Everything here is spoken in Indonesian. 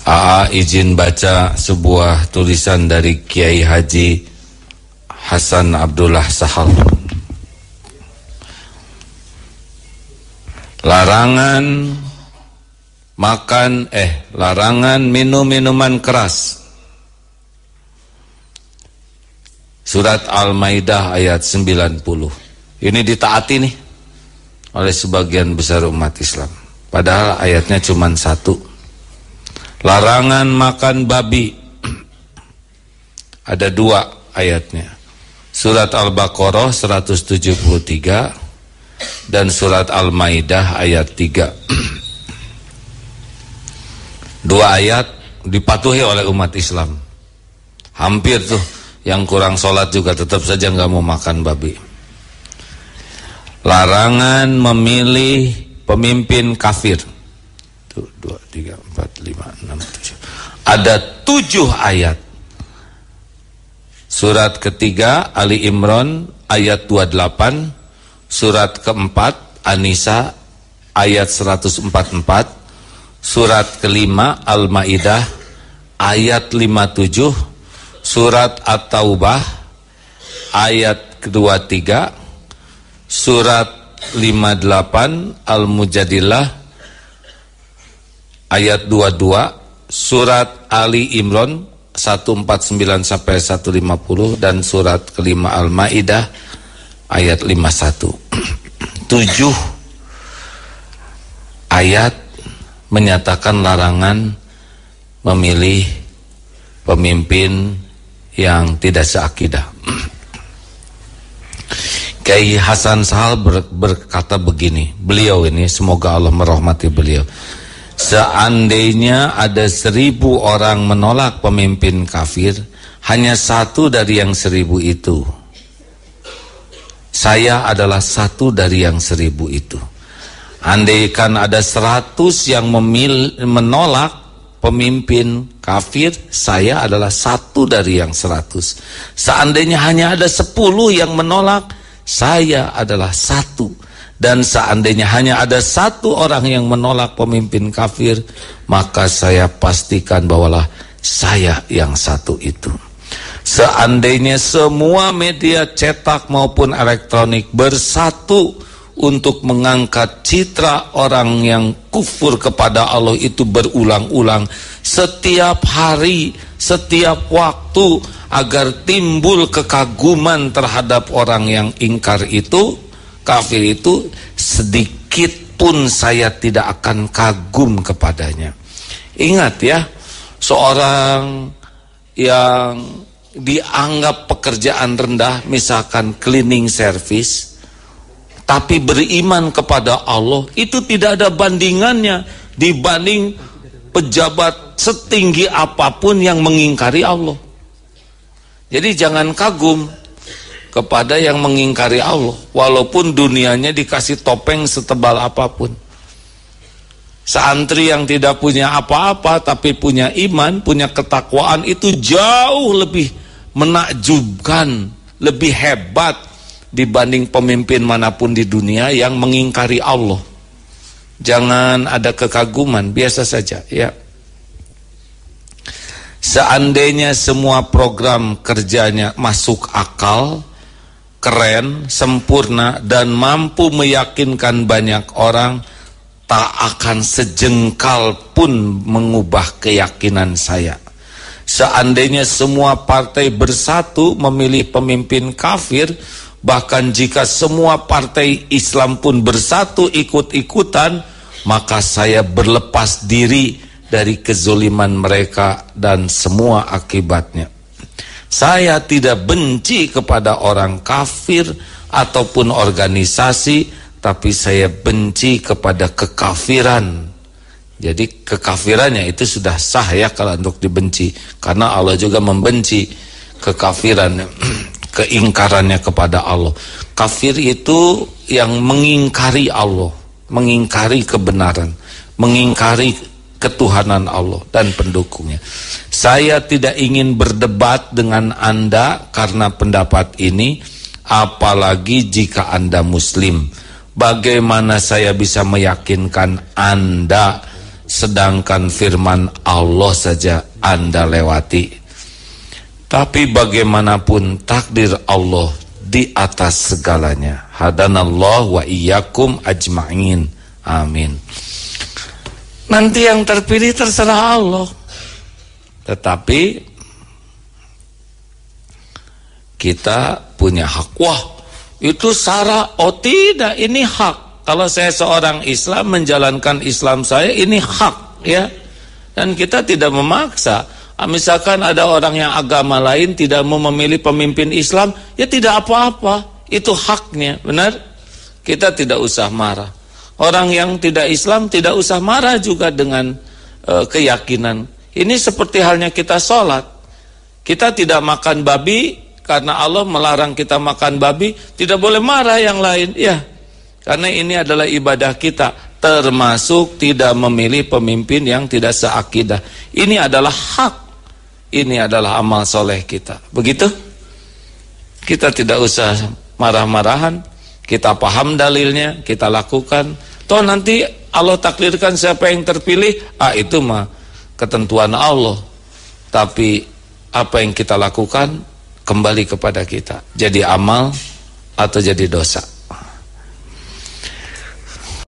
AA izin baca sebuah tulisan dari Kiai Haji Hasan Abdullah Sahal. Larangan minum minuman keras. Surat Al-Maidah ayat 90. Ini ditaati nih oleh sebagian besar umat Islam. Padahal ayatnya cuma satu. Larangan makan babi. Ada 2 ayatnya. Surat Al-Baqarah 173 dan surat Al-Maidah ayat 3. 2 ayat dipatuhi oleh umat Islam. Hampir tuh yang kurang sholat juga tetap saja nggak mau makan babi. Larangan memilih pemimpin kafir. 1, 2, 3, 4, 5, 6, 7. Ada 7 ayat. Surat ketiga Ali Imran ayat 28, surat keempat An-Nisa ayat 144, surat kelima Al-Maidah ayat 57, surat At-Taubah ayat ke-23, surat 58 Al-Mujadilah ayat 22, surat Ali Imran 149 sampai 150 dan surat kelima Al-Maidah ayat 51. 7 ayat menyatakan larangan memilih pemimpin yang tidak seakidah. Kiai Hasan Sahal berkata begini, beliau ini semoga Allah merahmati beliau. Seandainya ada 1000 orang menolak pemimpin kafir, hanya 1 dari yang 1000 itu. Saya adalah 1 dari yang 1000 itu. Andaikan ada 100 yang menolak pemimpin kafir, saya adalah 1 dari yang 100. Seandainya hanya ada 10 yang menolak, saya adalah 1. Dan seandainya hanya ada 1 orang yang menolak pemimpin kafir, maka saya pastikan bahawalah saya yang 1 itu. Seandainya semua media cetak maupun elektronik bersatu untuk mengangkat citra orang yang kufur kepada Allah itu berulang-ulang setiap hari, setiap waktu, agar timbul kekaguman terhadap orang yang ingkar itu, kafir itu, sedikit pun saya tidak akan kagum kepadanya. Ingat ya, seorang yang dianggap pekerjaan rendah, misalkan cleaning service, tapi beriman kepada Allah, itu tidak ada bandingannya dibanding pejabat setinggi apapun yang mengingkari Allah. Jadi jangan kagum kepada yang mengingkari Allah, walaupun dunianya dikasih topeng setebal apapun. Santri yang tidak punya apa-apa tapi punya iman, punya ketakwaan, itu jauh lebih menakjubkan, lebih hebat dibanding pemimpin manapun di dunia yang mengingkari Allah. Jangan ada kekaguman, biasa saja ya. Seandainya semua program kerjanya masuk akal, keren, sempurna, dan mampu meyakinkan banyak orang, tak akan sejengkal pun mengubah keyakinan saya. Seandainya semua partai bersatu memilih pemimpin kafir, bahkan jika semua partai Islam pun bersatu ikut-ikutan, maka saya berlepas diri dari kezoliman mereka dan semua akibatnya. Saya tidak benci kepada orang kafir ataupun organisasi, tapi saya benci kepada kekafiran. Jadi kekafirannya itu sudah sah ya kalau untuk dibenci, karena Allah juga membenci kekafiran, keingkarannya kepada Allah. Kafir itu yang mengingkari Allah, mengingkari kebenaran, mengingkari ketuhanan Allah dan pendukungnya. Saya tidak ingin berdebat dengan Anda karena pendapat ini, apalagi jika Anda Muslim. Bagaimana saya bisa meyakinkan Anda sedangkan firman Allah saja Anda lewati. Tapi bagaimanapun takdir Allah di atas segalanya. Hadanallahu wa iyyakum ajma'in. Amin. Nanti yang terpilih terserah Allah. Tetapi kita punya hak. Wah, itu syarat. Oh tidak, ini hak. Kalau saya seorang Islam menjalankan Islam saya, ini hak, ya. Dan kita tidak memaksa. Misalkan ada orang yang agama lain tidak mau memilih pemimpin Islam, ya tidak apa-apa. Itu haknya, benar? Kita tidak usah marah. Orang yang tidak Islam tidak usah marah juga dengan keyakinan. Ini seperti halnya kita sholat. Kita tidak makan babi karena Allah melarang kita makan babi, tidak boleh marah yang lain, ya. Karena ini adalah ibadah kita, termasuk tidak memilih pemimpin yang tidak seakidah. Ini adalah hak. Ini adalah amal soleh kita. Begitu? Kita tidak usah marah-marahan. Kita paham dalilnya, kita lakukan. Toh nanti Allah takdirkan siapa yang terpilih, itu mah ketentuan Allah. Tapi apa yang kita lakukan kembali kepada kita. Jadi amal atau jadi dosa.